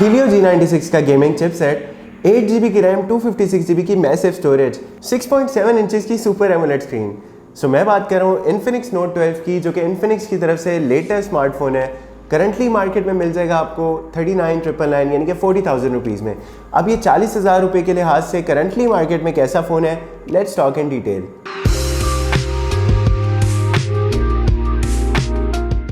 Helio G96 का gaming chipset, 8GB की RAM, 256GB की मैसिव स्टोरेज, 6.7 इंचेस की सुपर एमोलेड स्क्रीन। सो मैं बात कर रहा हूँ Infinix Note 12 की, जो कि Infinix की तरफ से लेटेस्ट स्मार्टफोन है। करंटली मार्केट में मिल जाएगा आपको 39,999 यानी कि 40,000 रुपीज़ में। अब ये 40,000 रुपये के लिहाज से करंटली मार्केट में कैसा फ़ोन है, लेट्स टॉक इन डिटेल।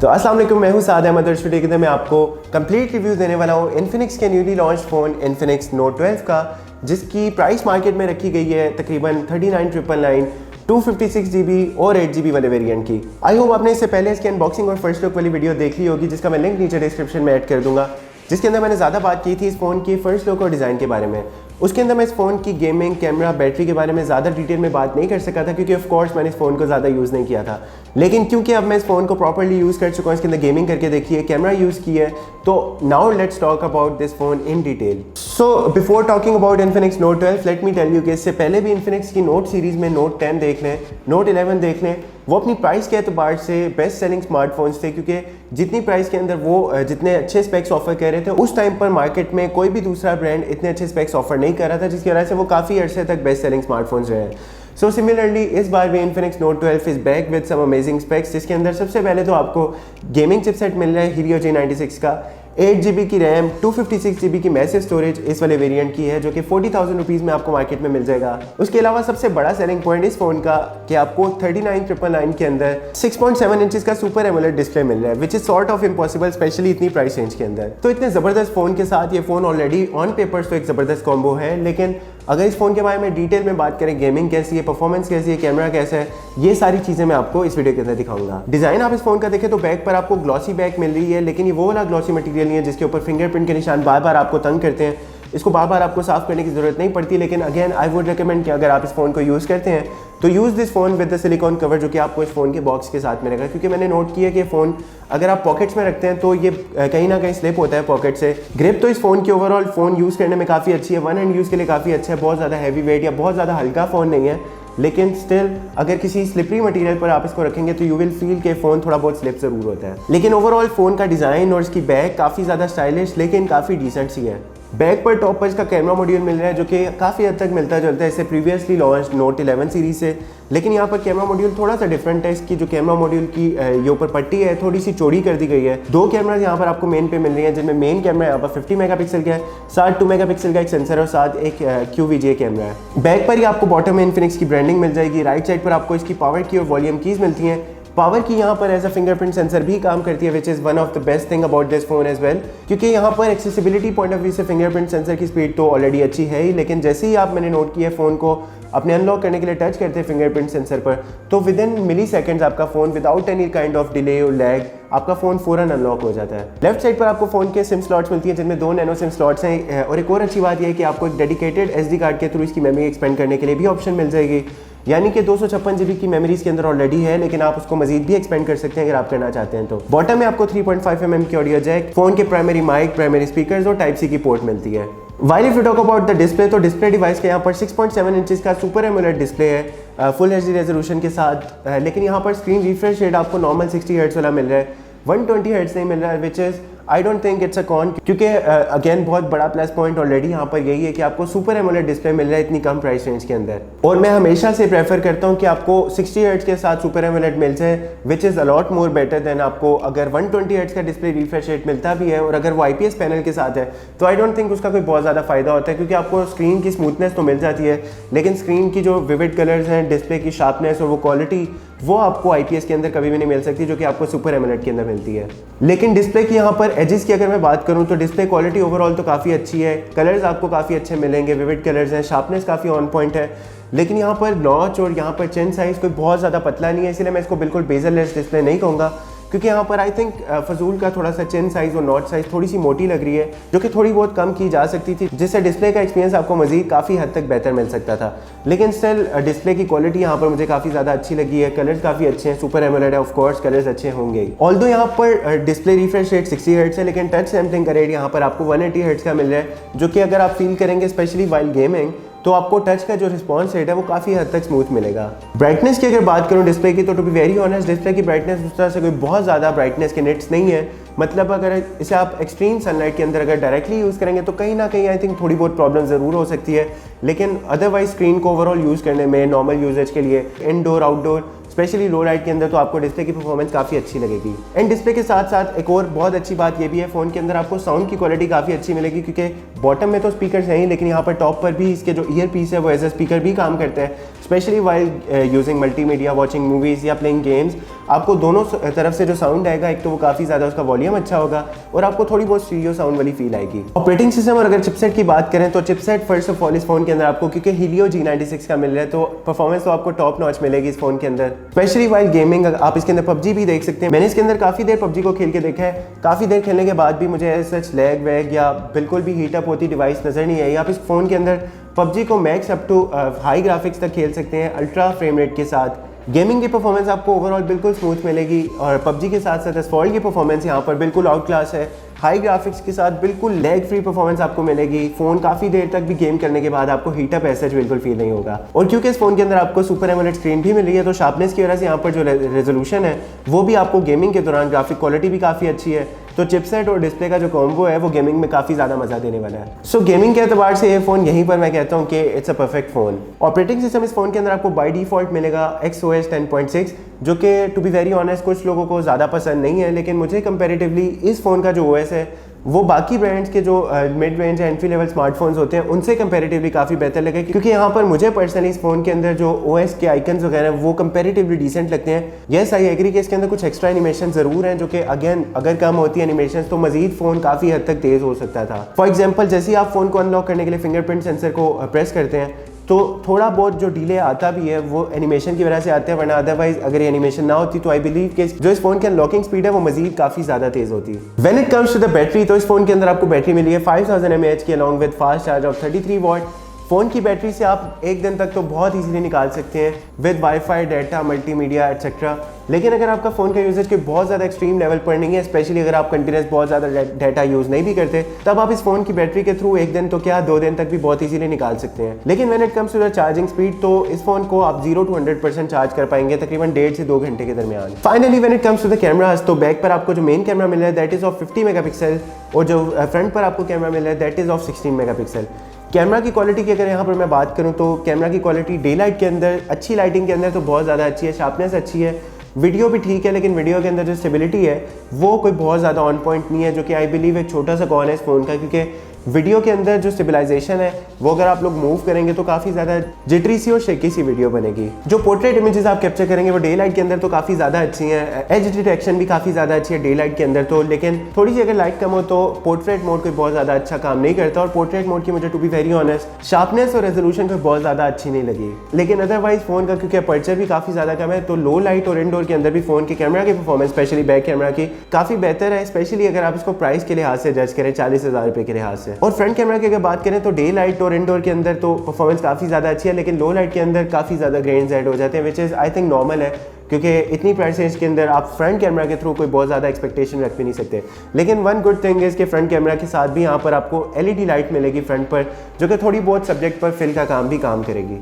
तो अस्सलाम वालेकुम, मैं हूं साद अहमद और इस वीडियो के अंदर मैं आपको कंप्लीट रिव्यू देने वाला हूं Infinix के newly launch phone Infinix Note 12 का, जिसकी प्राइस मार्केट में रखी गई है तकरीबन 39,999, 256GB और 8GB वाले वेरिएंट की। आई होप आपने इससे पहले इसकी अनबॉक्सिंग और फर्स्ट लुक वाली वीडियो देख ली होगी, जिसका मैं लिंक नीचे डिस्क्रिप्शन में ऐड कर दूंगा, जिसके अंदर मैंने ज़्यादा बात की थी इस फ़ोन की फर्स्ट लुक और डिज़ाइन के बारे में। उसके अंदर मैं इस फ़ोन की गेमिंग, कैमरा, बैटरी के बारे में ज़्यादा डिटेल में बात नहीं कर सका था, क्योंकि ऑफ कोर्स मैंने इस फ़ोन को ज़्यादा यूज़ नहीं किया था। लेकिन क्योंकि अब मैं इस फ़ोन को प्रॉपर्ली यूज़ कर चुका हूँ, इसके अंदर गेमिंग करके देखी है, कैमरा यूज़ की है, तो now let's talk about this phone in detail. So before talking about Infinix Note 12, let me tell you कि इससे पहले भी Infinix की नोट सीरीज़ में Note 10 देख लें, Note 11 देख लें, वो अपनी प्राइस के एतबार से बेस्ट सेलिंग स्मार्टफोन्स थे, क्योंकि जितनी प्राइस के अंदर वो जितने अच्छे स्पेक्स ऑफर कर रहे थे, उस टाइम पर मार्केट में कोई भी दूसरा ब्रांड इतने अच्छे स्पेक्स ऑफर नहीं कर रहा था, जिसकी वजह से वो काफ़ी अर्से तक बेस्ट सेलिंग स्मार्टफोन्स रहे हैं। सो सिमिलरली इस बार भी Infinix Note 12 is back with some amazing specs, जिसके अंदर सबसे पहले तो आपको गेमिंग चिपसेट मिल रहा है Helio G96 का, 8GB की रैम, 256GB की मैसिव स्टोरेज इस वाले वेरिएंट की है, जो कि 40,000 रुपीज़ में आपको मार्केट में मिल जाएगा। उसके अलावा सबसे बड़ा सेलिंग पॉइंट इस फ़ोन का कि आपको 39,999 के अंदर 6.7 इंचेस का सुपर एमोलेड डिस्प्ले मिल रहा है, which is sort of impossible, specially इतनी प्राइस रेंज के अंदर। तो इतने ज़बरदस्त फ़ोन के साथ ये फ़ोन ऑलरेडी ऑन पेपर्स तो एक ज़बरदस्त कॉम्बो है, लेकिन अगर इस फ़ोन के बारे में डिटेल में बात करें, गेमिंग कैसी है, परफॉर्मेंस कैसी है, कैमरा कैसा है, ये सारी चीज़ें मैं आपको इस वीडियो के अंदर दिखाऊंगा। डिज़ाइन आप इस फ़ोन का देखें तो बैक पर आपको ग्लॉसी बैक मिल रही है, लेकिन ये वो वाला ग्लॉसी मटेरियल नहीं है जिसके ऊपर फिंगरप्रिंट के निशान बार बार आपको तंग करते हैं। इसको बार बार आपको साफ़ करने की ज़रूरत नहीं पड़ती, लेकिन अगेन आई वुड रिकमेंड कि अगर आप इस फ़ोन को यूज़ करते हैं तो use this phone with the silicon cover, जो कि आपको इस फ़ोन के बॉक्स के साथ मिलेगा, क्योंकि मैंने नोट किया कि फ़ोन अगर आप पॉकेट्स में रखते हैं तो ये कहीं ना कहीं स्लिप होता है पॉकेट से। ग्रिप तो इस फ़ोन की ओवरऑल फ़ोन यूज़ करने में काफ़ी अच्छी है, वन हैंड यूज़ के लिए काफ़ी अच्छा है, बहुत ज़्यादा हैवी वेट या बहुत ज़्यादा हल्का फ़ोन नहीं है, लेकिन स्टिल अगर किसी स्लिपरी मटेरियल पर आप इसको रखेंगे तो यू विल फील कि फ़ोन थोड़ा बहुत स्लिप ज़रूर होता है। लेकिन ओवरऑल फ़ोन का डिज़ाइन और इसकी बैक काफ़ी ज़्यादा स्टाइलिश लेकिन काफ़ी डिसेंट सी है। बैक पर टॉप पर इसका कैमरा मॉड्यूल मिल रहा है, जो कि काफ़ी हद तक मिलता जुलता है इससे प्रीवियसली लॉन्च Note 11 सीरीज से, लेकिन यहाँ पर कैमरा मॉड्यूल थोड़ा सा डिफरेंट है। इसकी जो कैमरा मॉड्यूल की ये ऊपर पट्टी है थोड़ी सी चौड़ी कर दी गई है। दो कैमराज यहाँ पर आपको मेन पे मिल रही हैं, जिनमें मेन कैमरा यहाँ पर 50 मेगापिक्सल का है, साथ 2 मेगापिक्सल का एक सेंसर और साथ एक QVGA कैमरा है। बैक पर ही आपको बॉटम में Infinix की ब्रांडिंग मिल जाएगी। राइट साइड पर आपको इसकी पावर की और वॉल्यूम कीज मिलती हैं। पावर की यहाँ पर एज अ फिंगरप्रिंट सेंसर भी काम करती है, which is one of the best thing about this phone as well, क्योंकि यहाँ पर एक्सेसिबिलिटी पॉइंट ऑफ व्यू से फिंगरप्रिंट सेंसर की स्पीड तो ऑलरेडी अच्छी है ही, लेकिन जैसे ही आप, मैंने नोट किया, फ़ोन को अपने अनलॉक करने के लिए टच करते हैं फिंगरप्रिंट सेंसर पर, तो विद इन मिली सेकेंड्स आपका phone without any kind of delay और लैग आपका फ़ोन फ़ौरन अनलॉक हो जाता है। लेफ्ट साइड पर आपको फ़ोन के सिम स्लॉट्स मिलती हैं, जिनमें 2 नैनो सिम स्लॉट्स हैं, और एक और अच्छी बात यह है कि आपको एक डेडिकेटेड SD कार्ड के थ्रू इसकी मेमोरी एक्सपेंड करने के लिए भी ऑप्शन मिल जाएगी, यानी कि 256GB की मेमोरी इसके अंदर ऑलरेडी है, लेकिन आप उसको मजीद भी एक्सपेंड कर सकते हैं अगर आप करना चाहते हैं तो। बॉटम में आपको 3.5mm की ऑडियो जैक, फ़ोन के प्राइमरी माइक, प्राइमरी स्पीकर्स और Type-C की पोर्ट मिलती है। While if you talk about the display, तो डिस्प्ले डिवाइस के यहाँ पर 6.7 इंचेस का सुपर एमोलेड डिस्प्ले है फुल HD रेजोल्यूशन के साथ, लेकिन यहाँ पर स्क्रीन रिफ्रेश रेट आपको नॉर्मल 60 हर्ट्ज वाला मिल रहा है, 120 हर्ट्ज नहीं मिल रहा है, which is I don't think it's a con, क्योंकि अगेन बहुत बड़ा प्लस पॉइंट ऑलरेडी यहाँ पर यही है कि आपको सुपर एमोलेड डिस्प्ले मिल रहा है इतनी कम प्राइस रेंज के अंदर। और मैं हमेशा से प्रेफर करता हूँ कि आपको 60 हर्ट्ज के साथ सुपर एमोलेड मिल जाए, which is a lot more better than आपको अगर 120 हर्ट्ज का डिस्प्ले रिफ्रेश रेट मिलता भी है और अगर वो IPS पैनल के साथ है, तो आई डोंट थिंक उसका कोई बहुत ज़्यादा फ़ायदा होता है, क्योंकि आपको स्क्रीन की स्मूथनेस तो मिल जाती है, लेकिन स्क्रीन की जो विविड कलर्स हैं, डिस्प्ले की शार्पनेस और वो क्वालिटी, वो आपको IPS के अंदर कभी भी नहीं मिल सकती, जो कि आपको सुपर एमोलेड के अंदर मिलती है। लेकिन डिस्प्ले की यहाँ पर एजेस की अगर मैं बात करूँ तो डिस्प्ले क्वालिटी ओवरऑल तो काफ़ी अच्छी है, कलर्स आपको काफ़ी अच्छे मिलेंगे, विविड कलर्स हैं, शार्पनेस काफ़ी ऑन पॉइंट है, लेकिन यहाँ पर नॉच और यहाँ पर चिन साइज़ कोई बहुत ज़्यादा पतला नहीं है, इसलिए मैं इसको बिल्कुल बेजरलेस डिस्प्ले नहीं कहूँगा, क्योंकि यहाँ पर आई थिंक फजूल का थोड़ा सा चिन साइज़ और नॉट साइज़ थोड़ी सी मोटी लग रही है, जो कि थोड़ी बहुत कम की जा सकती थी, जिससे डिस्प्ले का एक्सपीरियंस आपको मजीद काफ़ी हद तक बेहतर मिल सकता था। लेकिन स्टिल डिस्प्ले की क्वालिटी यहाँ पर मुझे काफ़ी ज़्यादा अच्छी लगी है, कलर्स काफ़ी अच्छे हैं, सुपर एमोलेड है, ऑफ कोर्स कलर्स अच्छे होंगे ही। ऑल्दो यहाँ पर डिस्प्ले रिफ्रेश रेट 60 हर्ट्ज है, लेकिन टच सैम्पलिंग का रेट यहाँ पर आपको 180 हर्ट्ज का मिल रहा है, जो कि अगर आप फील करेंगे स्पेशली वाइल गेमिंग, तो आपको टच का जो रिस्पॉन्स रेट है वो काफ़ी हद तक स्मूथ मिलेगा। ब्राइटनेस की अगर बात करूँ डिस्प्ले की, तो to be very honest display की ब्राइटनेस उस तरह से कोई बहुत ज़्यादा ब्राइटनेस के निट्स नहीं है। मतलब अगर इसे आप एक्सट्रीम सनलाइट के अंदर अगर डायरेक्टली यूज़ करेंगे तो कहीं ना कहीं आई थिंक थोड़ी बहुत प्रॉब्लम ज़रूर हो सकती है, लेकिन अदरवाइज स्क्रीन को ओवरऑल यूज़ करने में नॉर्मल यूजेज के लिए इंडोर आउटडोर स्पेशली लो लाइट के अंदर तो आपको डिस्प्ले की परफॉर्मेंस काफ़ी अच्छी लगेगी। एंड डिस्प्ले के साथ साथ एक और बहुत अच्छी बात ये भी है, फ़ोन के अंदर आपको साउंड की क्वालिटी काफ़ी अच्छी मिलेगी, क्योंकि बॉटम में तो स्पीकर्स हैं ही, लेकिन यहाँ पर टॉप पर भी इसके जो ईयर पीस है वो एज ए स्पीकर भी काम करते हैं, specially while using multimedia, watching movies या प्लेइंग गेम्स। आपको दोनों तरफ से जो साउंड आएगा, एक तो वो काफ़ी ज़्यादा उसका वॉल्यूम अच्छा होगा और आपको थोड़ी बहुत स्टीरियो साउंड वाली फील आएगी। ऑपरेटिंग सिस्टम और अगर चिपसेट की बात करें तो चिपसेट फर्स्ट ऑफ ऑल इस फोन के अंदर आपको क्योंकि Helio G96 का मिल रहा है तो परफॉर्मेंस तो आपको टॉप नॉच मिलेगी इस फोन के अंदर, स्पेशली वाइल गेमिंग। आप इसके अंदर PUBG भी देख सकते हैं। मैंने इसके अंदर काफ़ी देर PUBG को खेल के देखा है, काफ़ी देर खेलने के बाद भी मुझे सच लैग वैग या बिल्कुल भी हीटअप होती डिवाइस नज़र नहीं आई। आप इस फ़ोन के अंदर PUBG को max up to high graphics तक खेल सकते हैं अल्ट्रा फ्रेम रेट के साथ। गेमिंग की परफॉर्मेंस आपको ओवरऑल बिल्कुल स्मूथ मिलेगी और PUBG के साथ साथ एसफॉल्ट की परफॉर्मेंस यहाँ पर बिल्कुल आउट क्लास है। हाई ग्राफिक्स के साथ बिल्कुल लैग फ्री परफॉर्मेंस आपको मिलेगी। फ़ोन काफ़ी देर तक भी गेम करने के बाद आपको हीटअप ऐसा बिल्कुल फील नहीं होगा। और क्योंकि इस फ़ोन के अंदर आपको सुपर एमोलेड स्क्रीन भी मिल रही है तो शार्पनेस की वजह से यहाँ पर जो रेजोल्यूशन है वो भी आपको गेमिंग के दौरान ग्राफिक क्वालिटी भी काफ़ी अच्छी है। तो चिपसेट और डिस्प्ले का जो कॉम्बो है वो गेमिंग में काफ़ी ज़्यादा मज़ा देने वाला है। सो गेमिंग के एतबार से ये फ़ोन यहीं पर मैं कहता हूँ कि it's a perfect phone. Operating system इस फ़ोन के अंदर आपको बाय डिफ़ॉल्ट मिलेगा XOS 10.6, जो कि टू बी वेरी ऑनेस्ट कुछ लोगों को ज़्यादा पसंद नहीं है, लेकिन मुझे कंपेरेटिवली इस फ़ोन का जो OS है वो बाकी ब्रांड्स के जो मिड रेंज या एंट्री लेवल स्मार्टफोन्स होते हैं उनसे कंपैरेटिवली काफ़ी बेहतर लगे, क्योंकि यहाँ पर मुझे पर्सनली इस फ़ोन के अंदर जो OS के आइकन्स वगैरह वो कंपैरेटिवली डिसेंट लगते हैं। येस आई एग्री कि इसके अंदर कुछ एक्स्ट्रा एनिमेशन ज़रूर हैं जो कि अगेन अगर कम होती है एनिमेशन तो मजीद फ़ोन काफ़ी हद तक तेज़ हो सकता था। फॉर एग्जाम्पल जैसे ही आप फ़ोन को अनलॉक करने के लिए फिंगरप्रिंट सेंसर को प्रेस करते हैं तो थोड़ा बहुत जो डिले आता भी है वो एनिमेशन की वजह से आता है, वरना अदरवाइज अगर ये एनिमेशन ना होती तो आई बिलीव कि जो इस फोन की अनलॉकिंग स्पीड है वो मजीद काफ़ी ज़्यादा तेज़ होती। When it comes to the battery, तो इस फोन के अंदर आपको बैटरी मिली है 5000 mAh की along with fast charge of 33 what. Phone की बैटरी से आप एक दिन तक तो बहुत इजीली निकाल सकते हैं with wifi, data, multimedia etcetera. लेकिन अगर आपका फ़ोन का यूजेज के बहुत ज़्यादा एक्सट्रीम लेवल पर नहीं है, स्पेशली अगर आप कंटिन्यूस बहुत ज़्यादा डाटा यूज़ नहीं भी करते, तब आप इस फ़ोन की बैटरी के थ्रू एक दिन तो क्या 2 दिन तक भी बहुत इजीली निकाल सकते हैं। लेकिन when it comes to the charging speed, तो इस फ़ोन को आप 0 to 100% चार्ज कर पाएंगे तकरीबन 1.5 से 2 घंटे के दरमियान। Finally when it comes to the cameras, तो बैक पर आपको जो मेन कैमरा मिल रहा है दैट इज़ ऑफ 50 मेगापिक्सल और जो फ्रंट पर आपको कैमरा मिल रहा है that is of 16 megapixel. Camera की क्वालिटी की अगर यहाँ पर मैं बात करूँ तो कैमरा की क्वालिटी डे लाइट के अंदर, अच्छी लाइटिंग के अंदर तो बहुत ज़्यादा अच्छी है, शार्पनेस अच्छी है, वीडियो भी ठीक है, लेकिन वीडियो के अंदर जो स्टेबिलिटी है वो कोई बहुत ज़्यादा ऑन पॉइंट नहीं है, जो कि आई बिलीव एक छोटा सा कॉन है इस फ़ोन का, क्योंकि वीडियो के अंदर जो स्टेबलाइजेशन है वो अगर आप लोग मूव करेंगे तो काफ़ी ज़्यादा जिटरी सी और शेकी सी वीडियो बनेगी। जो पोर्ट्रेट इमेजेस आप कैप्चर करेंगे वो डे लाइट के अंदर तो काफ़ी ज़्यादा अच्छी हैं, एज डिटेक्शन भी काफ़ी ज़्यादा अच्छी है डे लाइट के अंदर तो, लेकिन थोड़ी सी अगर लाइट कम हो तो पोर्ट्रेट मोड कोई बहुत ज़्यादा अच्छा काम नहीं करता। और पोर्ट्रेट मोड की मुझे to be very honest sharpness और रेजोल्यूशन कोई बहुत ज़्यादा अच्छी नहीं लगी। लेकिन अदरवाइज फ़ोन का क्योंकि अपर्चर भी काफ़ी ज़्यादा कम है तो लो लाइट और इनडोर के अंदर भी फ़ोन के कैमरा की परफॉर्मेंस स्पेशली बैक कैमरा की काफ़ी बेहतर है, स्पेशली अगर आप इसको प्राइस के लिहाज से जज करें 40,000 रुपये के लिहाज से। और फ्रंट कैमरा की अगर बात करें तो डे लाइट और इनडोर के अंदर तो परफॉर्मेंस काफ़ी ज़्यादा अच्छी है, लेकिन लो लाइट के अंदर काफ़ी ज़्यादा ग्रेन्स ऐड हो जाते हैं, विच इज़ आई थिंक नॉर्मल है, क्योंकि इतनी प्राइस रेंज के अंदर आप फ्रंट कैमरा के थ्रू कोई बहुत ज़्यादा एक्सपेक्टेशन रख भी नहीं सकते। लेकिन वन गुड थिंग इज़ कि फ्रंट कैमरा के साथ भी यहाँ पर आपको LED लाइट मिलेगी फ्रंट पर, जो कि थोड़ी बहुत सब्जेक्ट पर फिल का काम भी काम करेगी।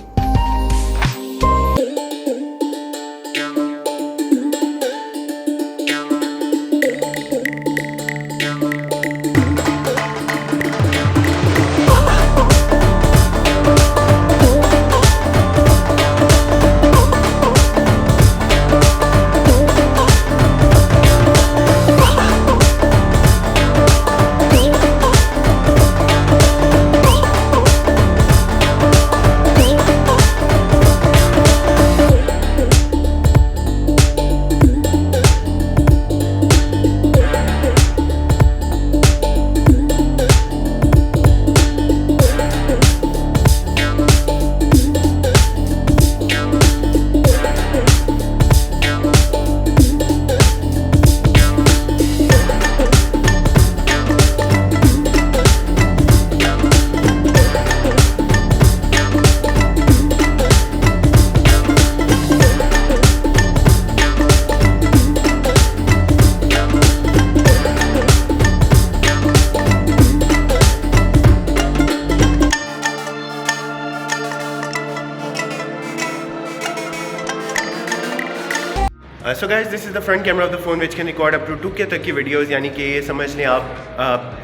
So guys, this is the front camera of the phone which can record up to 2K तक की वीडियोस, यानी कि ये समझ लें आप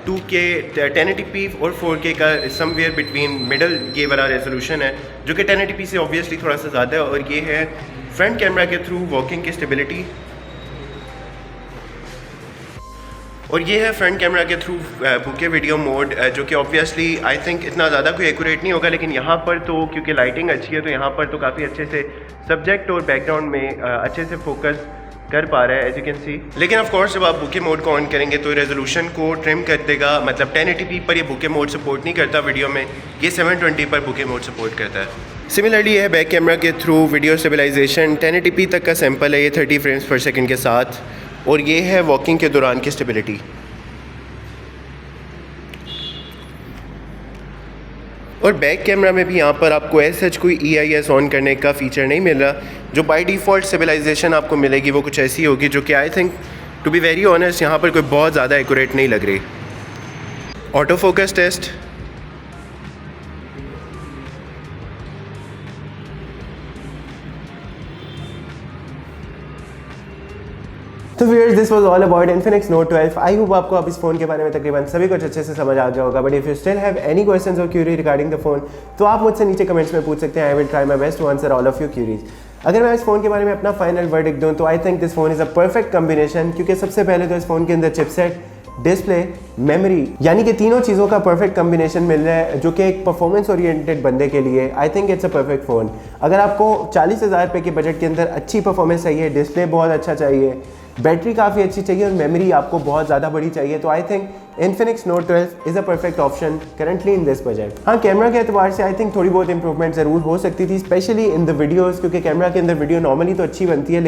2K 1080p और 4K का समवेयर बिटवीन मिडल ये वाला रेजोल्यूशन है, जो कि 1080p से ऑब्वियसली थोड़ा सा ज़्यादा है। और ये है फ्रंट कैमरा के थ्रू वॉकिंग की स्टेबिलिटी, और ये है फ्रंट कैमरा के थ्रू बुके वीडियो मोड, जो कि ऑब्वियसली आई थिंक इतना ज़्यादा कोई एक्यूरेट नहीं होगा, लेकिन यहाँ पर तो क्योंकि लाइटिंग अच्छी है तो यहाँ पर तो काफ़ी अच्छे से सब्जेक्ट और बैकग्राउंड में अच्छे से फोकस कर पा रहा है, एज यू कैन सी। लेकिन ऑफ कोर्स जब आप बुके मोड को ऑन करेंगे तो रेजोल्यूशन को ट्रिम कर देगा, मतलब 1080p पर ये बुके मोड सपोर्ट नहीं करता वीडियो में, ये 720 पर बुके मोड सपोर्ट करता है। सिमिलरली है बैक कैमरा के थ्रू वीडियो स्टेबलाइजेशन, 1080p तक का सैम्पल है ये 30 फ्रेम्स पर सेकेंड के साथ, और ये है वॉकिंग के दौरान की स्टेबिलिटी। और बैक कैमरा में भी यहाँ पर आपको सच कोई EIS ऑन करने का फ़ीचर नहीं मिल रहा, जो बाय डिफ़ॉल्ट स्टेबलाइजेशन आपको मिलेगी वो कुछ ऐसी होगी जो कि I think to be very honest यहाँ पर कोई बहुत ज़्यादा एक्यूरेट नहीं लग रही। ऑटो फोकस टेस्ट, तो viewers, this was all about Infinix Note 12। I hope आपको अब इस फोन के बारे में तकरीबन सभी कुछ अच्छे से समझ आ गया होगा। But if you still have any questions और क्यूरी रिगार्डिंग द फोन, तो आप मुझसे नीचे कमेंट्स में पूछ सकते हैं। I will try my best to answer all of your queries. अगर मैं इस फोन के बारे में अपना फाइनल वर्डिक्ट दूं तो I think this phone is a perfect combination, क्योंकि सबसे पहले तो इस फोन के अंदर चिपसेट, डिस्प्ले, मेमोरी, यानी कि तीनों चीज़ों का परफेक्ट कॉम्बिनेशन मिल रहा है, जो कि एक परफॉर्मेंस ओरिएंटेड बंदे के लिए I think it's a perfect phone. अगर आपको 40,000 रुपये के बजट के अंदर अच्छी परफॉर्मेंस चाहिए, डिस्प्ले बहुत अच्छा चाहिए, बैटरी काफ़ी अच्छी चाहिए और मेमोरी आपको बहुत ज़्यादा बड़ी चाहिए, तो I think Infinix Note 12 is a perfect option currently in this budget. हाँ, कैमरा के एतबार से आई थिंक थोड़ी बहुत इंप्रूवमेंट ज़रूर हो सकती थी, स्पेशली इन द वीडियोस, क्योंकि कैमरा के अंदर वीडियो नॉर्मली तो अच्छी बनती है,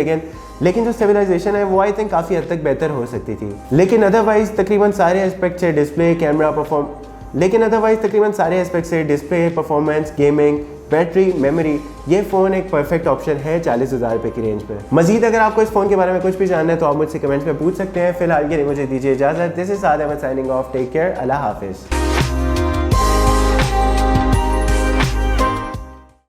लेकिन जो स्टेबलाइजेशन है वो आई थिंक काफ़ी हद तक बेहतर हो सकती थी। लेकिन अदरवाइज़ तकरीबन सारे एस्पेक्ट से display, performance, gaming, battery, memory, ये फ़ोन एक परफेक्ट ऑप्शन है 40,000 रुपये की रेंज पे। मजीद अगर आपको इस फ़ोन के बारे में कुछ भी जानना है तो आप मुझसे कमेंट्स में पूछ सकते हैं। फिलहाल के लिए मुझे दीजिए इजाज़त। This is Saad Ahmed signing off. Take care, Allah हाफिज़।